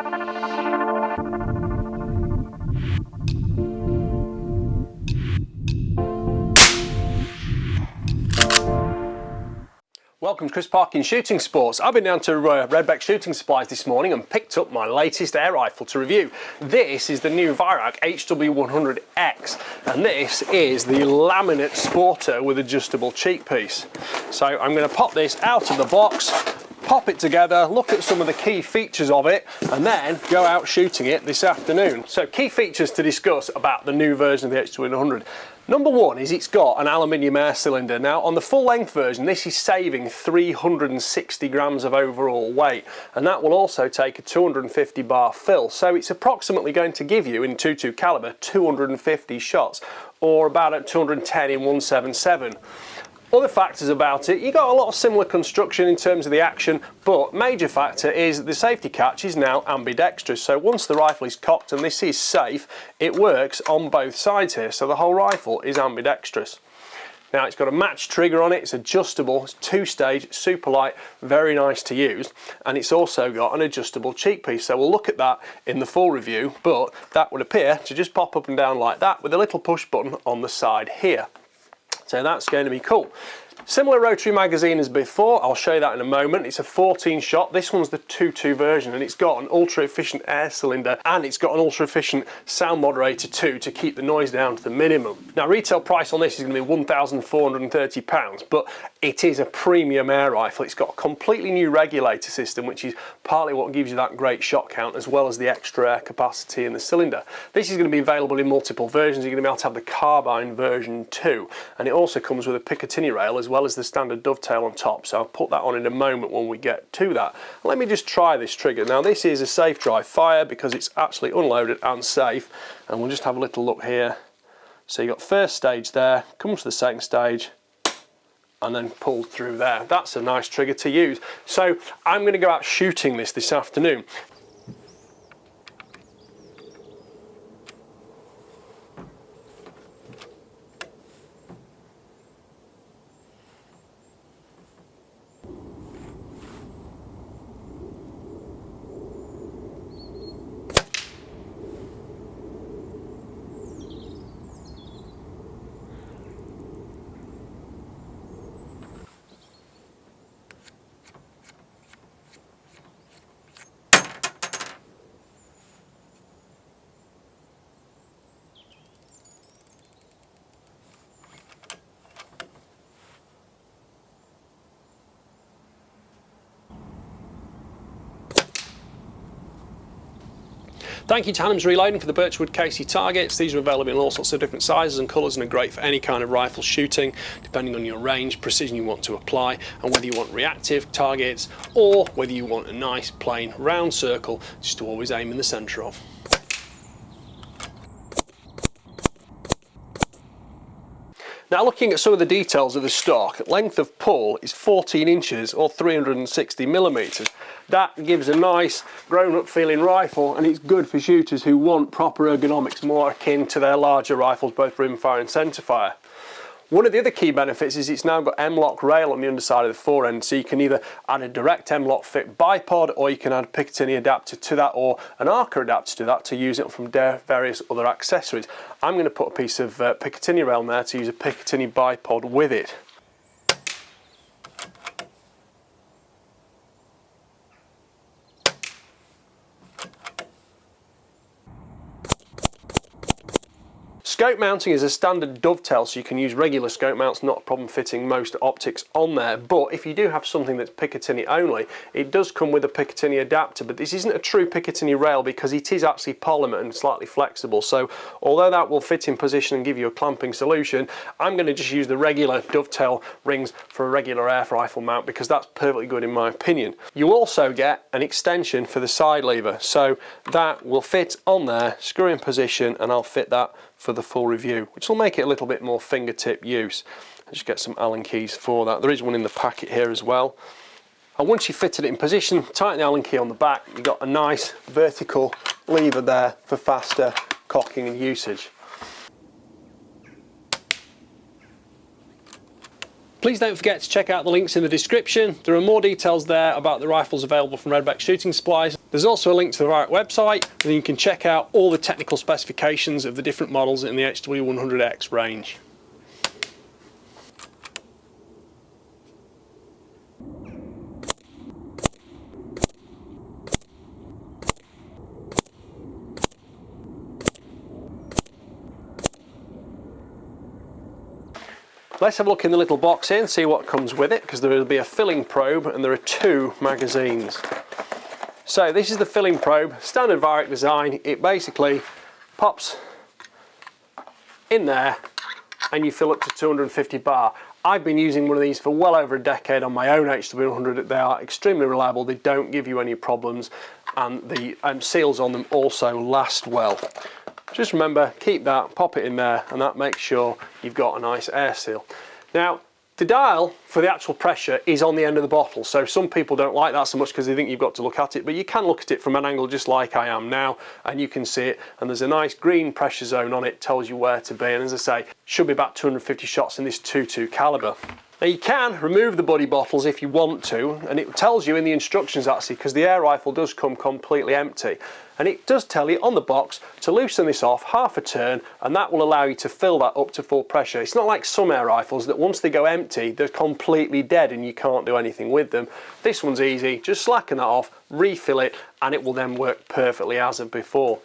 Welcome to Chris Parkin Shooting Sports. I've been down to Redbeck Shooting Supplies this morning and picked up my latest air rifle to review. This is the new Weihrauch HW100X, and this is the Laminate Sporter with adjustable cheek piece. So I'm going to pop this out of the box, pop it together, look at some of the key features of it, and then go out shooting it this afternoon. So key features to discuss about the new version of the HW100. Number one is it's got an aluminium air cylinder. Now on the full length version this is saving 360 grams of overall weight, and that will also take a 250 bar fill, so it's approximately going to give you in 22 caliber 250 shots, or about at 210 in 177. Other factors about it, you got a lot of similar construction in terms of the action, but major factor is the safety catch is now ambidextrous. So once the rifle is cocked, and this is safe, it works on both sides here, so the whole rifle is ambidextrous. Now it's got a match trigger on it, it's adjustable, it's two-stage, super light, very nice to use, and it's also got an adjustable cheek piece. So we'll look at that in the full review, but that would appear to just pop up and down like that with a little push button on the side here. So that's going to be cool. Similar rotary magazine as before, I'll show you that in a moment. It's a 14 shot, this one's the 2.2 version, and it's got an ultra efficient air cylinder, and it's got an ultra efficient sound moderator too to keep the noise down to the minimum. Now retail price on this is going to be £1,430, but it is a premium air rifle. It's got a completely new regulator system, which is partly what gives you that great shot count, as well as the extra air capacity in the cylinder. This is going to be available in multiple versions. You're going to be able to have the carbine version too, and it also comes with a Picatinny rail as well as the standard dovetail on top, so I'll put that on in a moment when we get to that. Let me just try this trigger. Now this is a safe dry fire because it's actually unloaded and safe, and we'll just have a little look here. So you got first stage there, comes to the second stage, and then pulled through there. That's a nice trigger to use. So I'm going to go out shooting this afternoon. Thank you to Hannum's Reloading for the Birchwood Casey targets. These are available in all sorts of different sizes and colours and are great for any kind of rifle shooting, depending on your range, precision you want to apply, and whether you want reactive targets or whether you want a nice plain round circle just to always aim in the centre of. Now looking at some of the details of the stock, length of pull is 14 inches or 360 millimetres. That gives a nice grown-up feeling rifle, and it's good for shooters who want proper ergonomics more akin to their larger rifles, both rimfire and centrefire. One of the other key benefits is it's now got M-lock rail on the underside of the forend, so you can either add a direct M-lock fit bipod, or you can add a Picatinny adapter to that, or an Arca adapter to that to use it from various other accessories. I'm going to put a piece of Picatinny rail on there to use a Picatinny bipod with it. Scope mounting is a standard dovetail, so you can use regular scope mounts, not a problem fitting most optics on there. But if you do have something that's Picatinny only, it does come with a Picatinny adapter, but this isn't a true Picatinny rail because it is actually polymer and slightly flexible. So although that will fit in position and give you a clamping solution, I'm going to just use the regular dovetail rings for a regular air rifle mount because that's perfectly good in my opinion. You also get an extension for the side lever, so that will fit on there, screw in position, and I'll fit that for the full review, which will make it a little bit more fingertip use. I'll just get some Allen keys for that. There is one in the packet here as well. And once you've fitted it in position, tighten the Allen key on the back. You've got a nice vertical lever there for faster cocking and usage. Please don't forget to check out the links in the description. There are more details there about the rifles available from Redbeck Shooting Supplies. There's also a link to the Weihrauch website, and you can check out all the technical specifications of the different models in the HW100X range. Let's have a look in the little box here and see what comes with it, because there will be a filling probe and there are 2 magazines. So this is the filling probe, standard Weihrauch design. It basically pops in there and you fill up to 250 bar. I've been using one of these for well over a decade on my own HW100. They are extremely reliable, they don't give you any problems, and the seals on them also last well. Just remember, keep that, pop it in there, and that makes sure you've got a nice air seal. Now, the dial for the actual pressure is on the end of the bottle, so some people don't like that so much because they think you've got to look at it, but you can look at it from an angle just like I am now, and you can see it, and there's a nice green pressure zone on it, tells you where to be, and as I say, should be about 250 shots in this 2.2 calibre. Now you can remove the buddy bottles if you want to, and it tells you in the instructions actually, because the air rifle does come completely empty, and it does tell you on the box to loosen this off half a turn, and that will allow you to fill that up to full pressure. It's not like some air rifles that once they go empty they're completely dead and you can't do anything with them. This one's easy, just slacken that off, refill it, and it will then work perfectly as of before.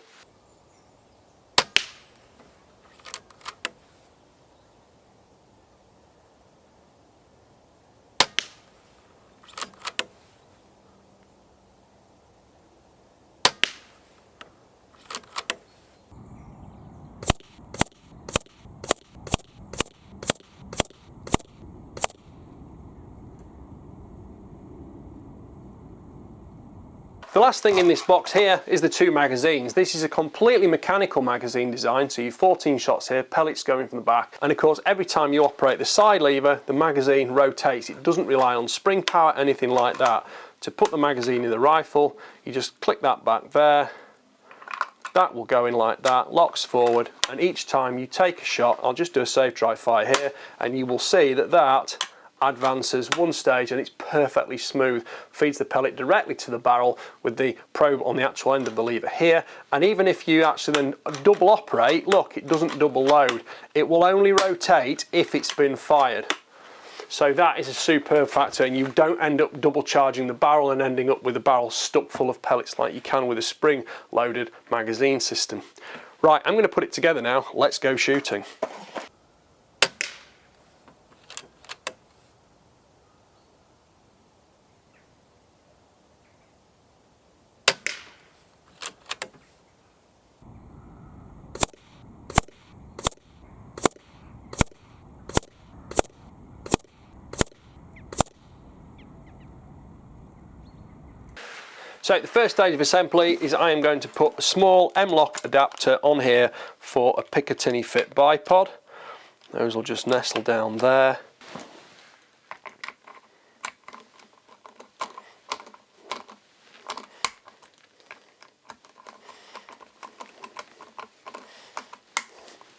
The last thing in this box here is the 2 magazines. This is a completely mechanical magazine design, so you've 14 shots here, pellets going from the back, and of course every time you operate the side lever, the magazine rotates. It doesn't rely on spring power, anything like that. To put the magazine in the rifle, you just click that back there, that will go in like that, locks forward, and each time you take a shot, I'll just do a safe dry fire here, and you will see that that advances one stage and it's perfectly smooth, feeds the pellet directly to the barrel with the probe on the actual end of the lever here, and even if you actually then double operate, look, it doesn't double load, it will only rotate if it's been fired. So that is a superb factor, and you don't end up double charging the barrel and ending up with the barrel stuck full of pellets like you can with a spring loaded magazine system. Right, I'm going to put it together now, let's go shooting. So the first stage of assembly is I am going to put a small M-lock adapter on here for a Picatinny fit bipod. Those will just nestle down there.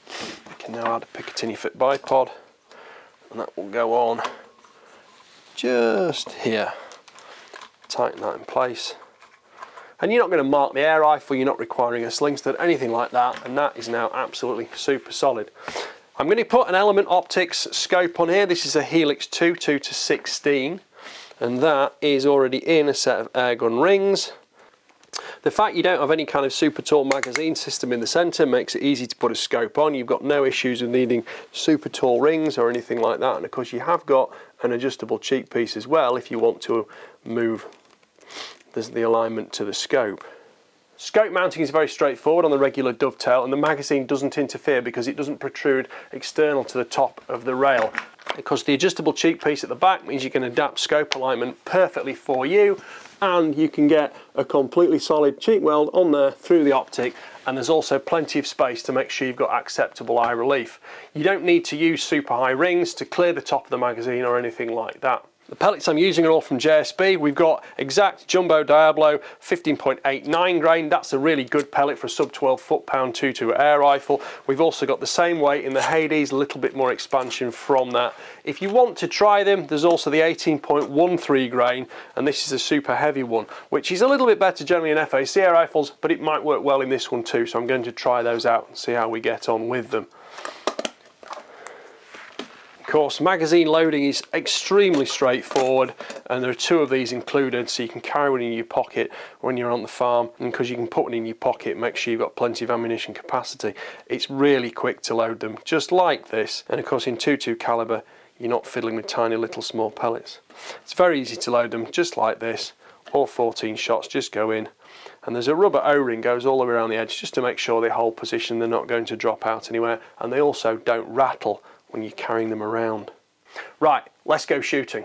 I can now add a Picatinny fit bipod, and that will go on just here. Tighten that in place. And you're not going to mark the air rifle, you're not requiring a sling stud, anything like that, and that is now absolutely super solid. I'm going to put an Element Optics scope on here. This is a Helix 2 to 16, and that is already in a set of airgun rings. The fact you don't have any kind of super tall magazine system in the centre makes it easy to put a scope on. You've got no issues with needing super tall rings or anything like that, and of course you have got an adjustable cheek piece as well if you want to move the alignment to the scope. Scope mounting is very straightforward on the regular dovetail, and the magazine doesn't interfere because it doesn't protrude external to the top of the rail. Because the adjustable cheek piece at the back means you can adapt scope alignment perfectly for you, and you can get a completely solid cheek weld on there through the optic, and there's also plenty of space to make sure you've got acceptable eye relief. You don't need to use super high rings to clear the top of the magazine or anything like that. The pellets I'm using are all from JSB. We've got exact Jumbo Diablo 15.89 grain. That's a really good pellet for a sub 12 foot-pound 2.2 air rifle. We've also got the same weight in the Hades, a little bit more expansion from that. If you want to try them, there's also the 18.13 grain, and this is a super heavy one, which is a little bit better generally in FAC air rifles, but it might work well in this one too, so I'm going to try those out and see how we get on with them. Of course, magazine loading is extremely straightforward, and there are 2 of these included, so you can carry one in your pocket when you're on the farm, and because you can put one in your pocket, make sure you've got plenty of ammunition capacity. It's really quick to load them, just like this, and of course in 2.2 calibre, you're not fiddling with tiny little small pellets. It's very easy to load them, just like this. All 14 shots just go in, and there's a rubber O-ring goes all the way around the edge just to make sure they hold position, they're not going to drop out anywhere, and they also don't rattle when you're carrying them around. Right, let's go shooting.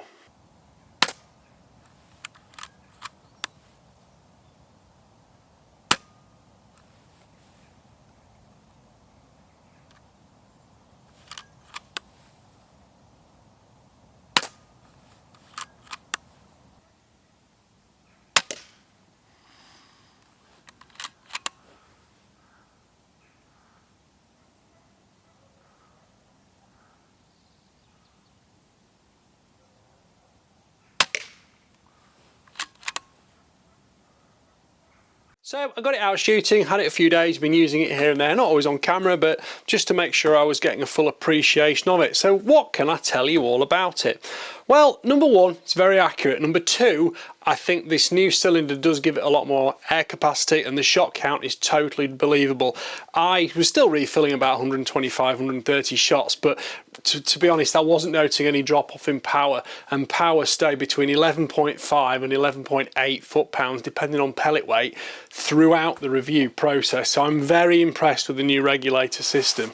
So I got it out shooting, had it a few days, been using it here and there, not always on camera, but just to make sure I was getting a full appreciation of it. So what can I tell you all about it? Well, number one, it's very accurate. Number two, I think this new cylinder does give it a lot more air capacity, and the shot count is totally believable. I was still refilling about 125, 130 shots, but to be honest, I wasn't noting any drop off in power, and power stayed between 11.5 and 11.8 foot-pounds, depending on pellet weight, throughout the review process. So I'm very impressed with the new regulator system.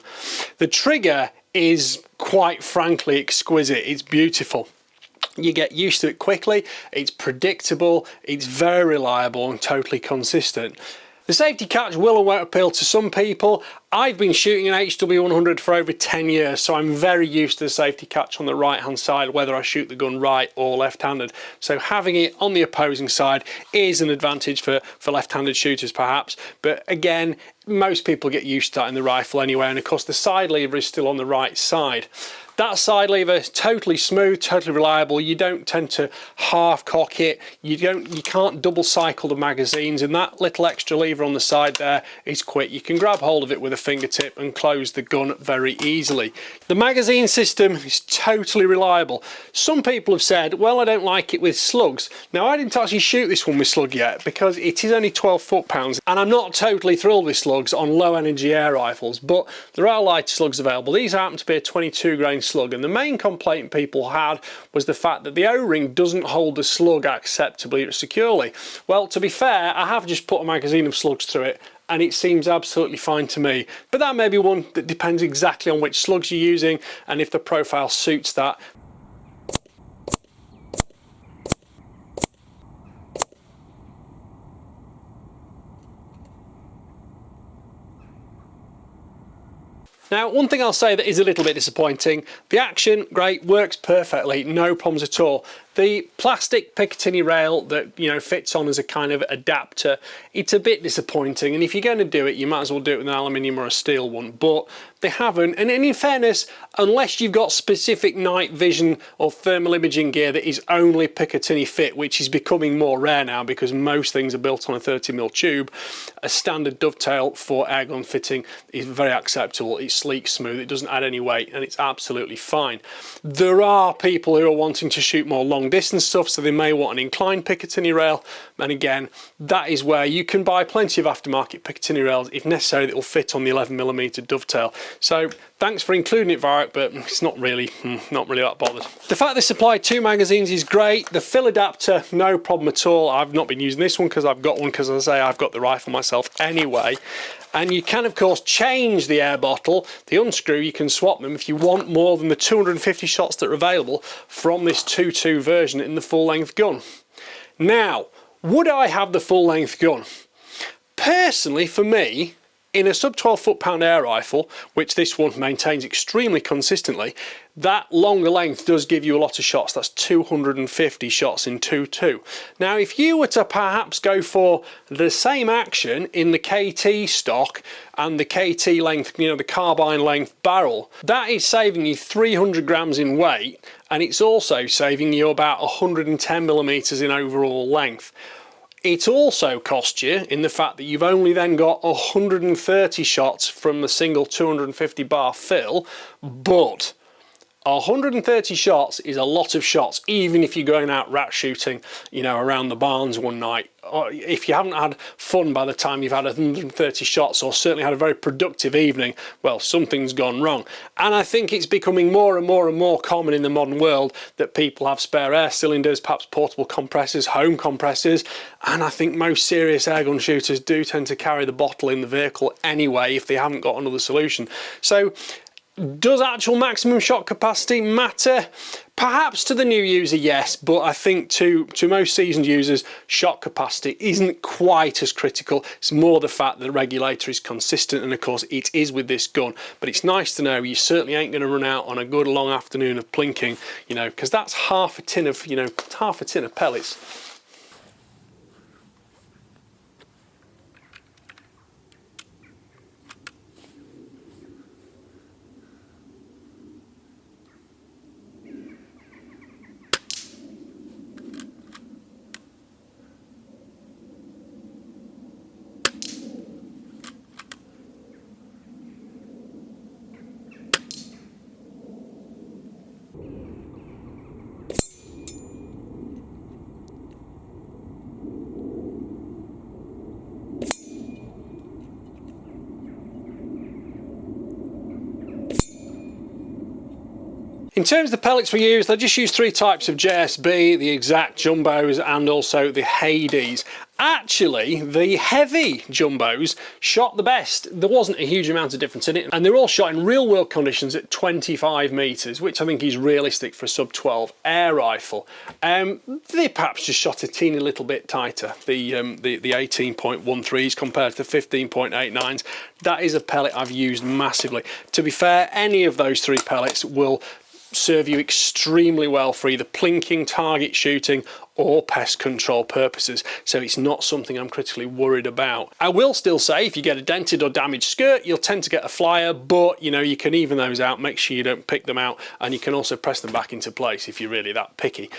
The trigger is quite frankly exquisite. It's beautiful. You get used to it quickly, it's predictable, it's very reliable and totally consistent. The safety catch will and won't appeal to some people. I've been shooting an HW100 for over 10 years, so I'm very used to the safety catch on the right hand side, whether I shoot the gun right or left-handed. So having it on the opposing side is an advantage for left-handed shooters perhaps, but again, most people get used to that in the rifle anyway, and of course the side lever is still on the right side. That side lever is totally smooth, totally reliable. You don't tend to half cock it. You can't double cycle the magazines, and that little extra lever on the side there is quick. You can grab hold of it with a fingertip and close the gun very easily. The magazine system is totally reliable. Some people have said, well, I don't like it with slugs. Now, I didn't actually shoot this one with slug yet because it is only 12 foot-pounds, and I'm not totally thrilled with slugs on low energy air rifles, but there are lighter slugs available. These happen to be a 22 grain slug, and the main complaint people had was the fact that the O-ring doesn't hold the slug acceptably or securely. Well, to be fair, I have just put a magazine of slugs through it and it seems absolutely fine to me, but that may be one that depends exactly on which slugs you're using and if the profile suits that. Now, one thing I'll say that is a little bit disappointing, the action, great, works perfectly, no problems at all. The plastic Picatinny rail that, you know, fits on as a kind of adapter, it's a bit disappointing, and if you're going to do it, you might as well do it with an aluminium or a steel one, but they haven't. And in fairness, unless you've got specific night vision or thermal imaging gear that is only Picatinny fit, which is becoming more rare now because most things are built on a 30mm tube, a standard dovetail for airgun fitting is very acceptable. It's sleek, smooth, it doesn't add any weight, and it's absolutely fine. There are people who are wanting to shoot more long distance stuff, so they may want an inclined Picatinny rail, and again, that is where you can buy plenty of aftermarket Picatinny rails if necessary that will fit on the 11mm dovetail. So thanks for including it, Weihrauch, but it's not really that bothered. The fact they supply 2 magazines is great. The fill adapter, no problem at all. I've not been using this one because I've got one, because as I say, I've got the rifle myself anyway. And you can of course change the air bottle. The unscrew, you can swap them if you want more than the 250 shots that are available from this 2.2 version in the full length gun. Now, would I have the full length gun? Personally, for me, In a sub 12 foot-pound air rifle, which this one maintains extremely consistently, that longer length does give you a lot of shots. That's 250 shots in 2.2. Now, if you were to perhaps go for the same action in the KT stock and the KT length, you know, the carbine length barrel, that is saving you 300 grams in weight, and it's also saving you about 110 millimeters in overall length. It also costs you in the fact that you've only then got 130 shots from the single 250 bar fill, but 130 shots is a lot of shots, even if you're going out rat shooting, you know, around the barns one night. Or if you haven't had fun by the time you've had 130 shots, or certainly had a very productive evening, well, something's gone wrong. And I think it's becoming more and more and more common in the modern world that people have spare air cylinders, perhaps portable compressors, home compressors, and I think most serious airgun shooters do tend to carry the bottle in the vehicle anyway if they haven't got another solution. So, does actual maximum shot capacity matter? Perhaps to the new user, yes, but I think to most seasoned users, shot capacity isn't quite as critical. It's more the fact that the regulator is consistent, and of course it is with this gun. But it's nice to know you certainly ain't going to run out on a good long afternoon of plinking, you know, because that's half a tin of, you know, half a tin of pellets. In terms of the pellets we used, I just used 3 types of JSB, the exact jumbos and also the Hades. Actually, the heavy jumbos shot the best. There wasn't a huge amount of difference in it, and they're all shot in real world conditions at 25 meters, which I think is realistic for a sub 12 air rifle. They perhaps just shot a teeny little bit tighter, the 18.13s compared to the 15.89s. That is a pellet I've used massively. To be fair, any of those 3 pellets will serve you extremely well for either plinking, target shooting or pest control purposes, so it's not something I'm critically worried about. I will still say if you get a dented or damaged skirt, you'll tend to get a flyer, but you know, you can even those out, make sure you don't pick them out, and you can also press them back into place if you're really that picky.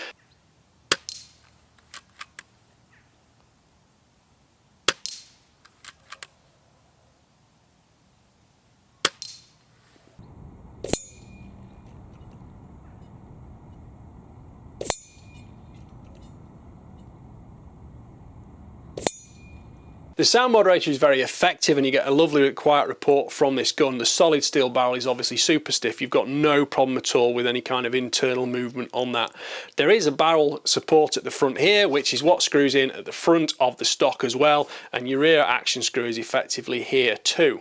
The sound moderator is very effective, and you get a lovely quiet report from this gun. The solid steel barrel is obviously super stiff. You've got no problem at all with any kind of internal movement on that. There is a barrel support at the front here, which is what screws in at the front of the stock as well, and your rear action screw is effectively here too.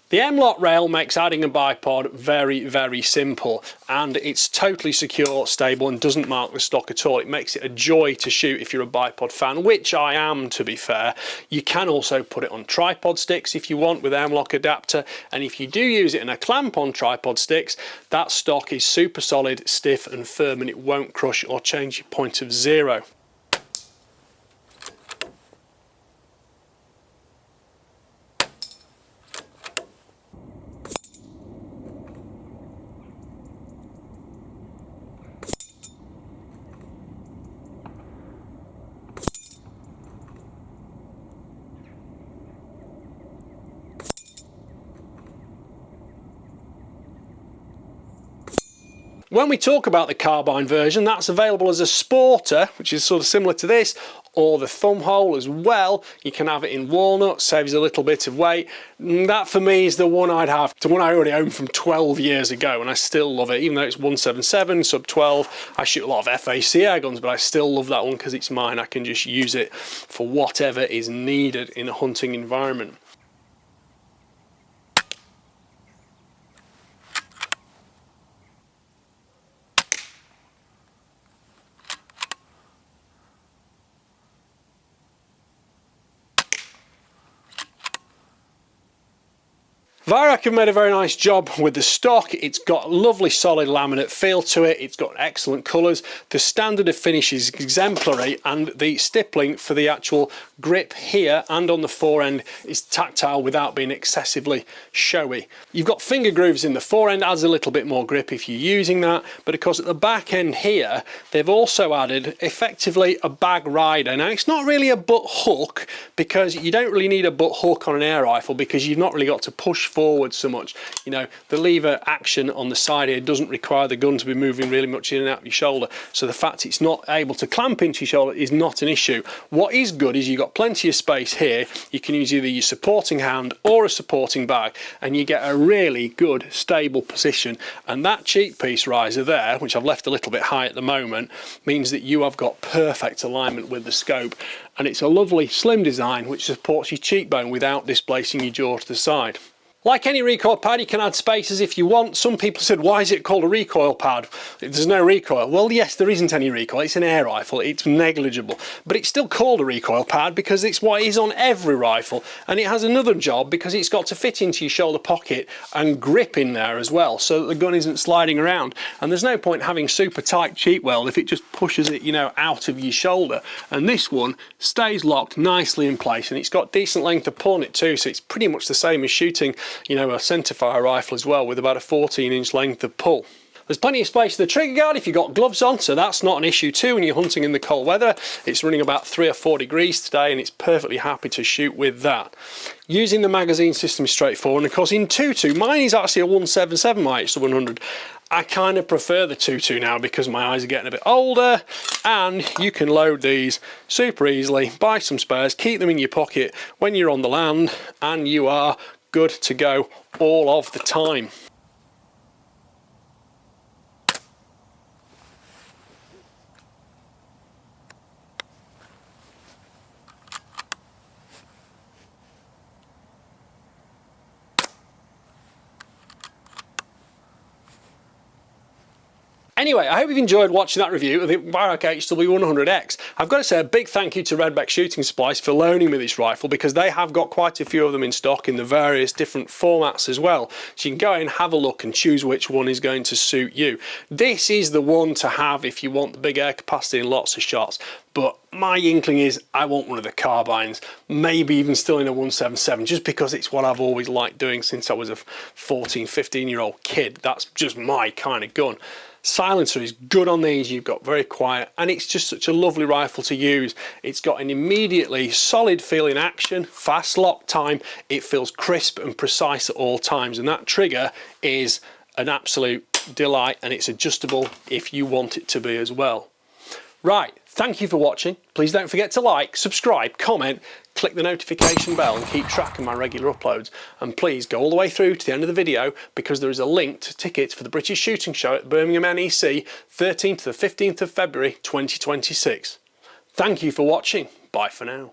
The M-LOK rail makes adding a bipod very, very simple, and it's totally secure, stable, and doesn't mark the stock at all. It makes it a joy to shoot if you're a bipod fan, which I am, to be fair. You can also put it on tripod sticks if you want with M-LOK adapter, and if you do use it in a clamp on tripod sticks, that stock is super solid, stiff and firm, and it won't crush or change your point of zero. When we talk about the carbine version, that's available as a sporter, which is sort of similar to this, or the thumb hole as well. You can have it in walnut, saves a little bit of weight. That for me is the one I'd have, the one I already owned from 12 years ago, and I still love it, even though it's 177, sub 12. I shoot a lot of FAC air guns, but I still love that one because it's mine. I can just use it for whatever is needed in a hunting environment. Weihrauch have made a very nice job with the stock. It's got lovely solid laminate feel to it. It's got excellent colours. The standard of finish is exemplary, and the stippling for the actual grip here and on the forend is tactile without being excessively showy. You've got finger grooves in the forend, adds a little bit more grip if you're using that, but of course at the back end here they've also added effectively a bag rider. Now it's not really a butt hook, because you don't really need a butt hook on an air rifle because you've not really got to push forward so much. You know, the lever action on the side here doesn't require the gun to be moving really much in and out of your shoulder, so the fact it's not able to clamp into your shoulder is not an issue. What is good is you've got plenty of space here. You can use either your supporting hand or a supporting bag, and you get a really good stable position. And that cheek piece riser there, which I've left a little bit high at the moment, means that you have got perfect alignment with the scope, and it's a lovely slim design which supports your cheekbone without displacing your jaw to the side. Like any recoil pad, you can add spacers if you want. Some people said, why is it called a recoil pad? There's no recoil. Well, yes, there isn't any recoil. It's an air rifle. It's negligible. But it's still called a recoil pad because it's what is on every rifle. And it has another job because it's got to fit into your shoulder pocket and grip in there as well, so that the gun isn't sliding around. And there's no point having super tight cheek weld if it just pushes it, you know, out of your shoulder. And this one stays locked nicely in place, and it's got decent length of pull on it too, so it's pretty much the same as shooting, you know, a centerfire rifle as well, with about a 14-inch length of pull. There's plenty of space for the trigger guard if you've got gloves on, so that's not an issue too when you're hunting in the cold weather. It's running about 3 or 4 degrees today, and it's perfectly happy to shoot with that. Using the magazine system is straightforward, and of course in 2.2, mine is actually a 177 my H100. I kind of prefer the 2.2 now because my eyes are getting a bit older, and you can load these super easily, buy some spares, keep them in your pocket when you're on the land, and you are good to go all of the time. Anyway, I hope you've enjoyed watching that review of the Weihrauch HW100X. I've got to say a big thank you to Redbeck Shooting Supplies for loaning me this rifle, because they have got quite a few of them in stock in the various different formats as well. So you can go in, have a look and choose which one is going to suit you. This is the one to have if you want the big air capacity and lots of shots. But my inkling is I want one of the carbines, maybe even still in a 177, just because it's what I've always liked doing since I was a 14, 15-year-old kid. That's just my kind of gun. Silencer is good on these, you've got very quiet, and it's just such a lovely rifle to use. It's got an immediately solid feel in action, fast lock time, it feels crisp and precise at all times, and that trigger is an absolute delight, and it's adjustable if you want it to be as well. Right, thank you for watching. Please don't forget to like, subscribe, comment, click the notification bell and keep track of my regular uploads. And please go all the way through to the end of the video, because there is a link to tickets for the British Shooting Show at Birmingham NEC 13th to the 15th of February 2026. Thank you for watching. Bye for now.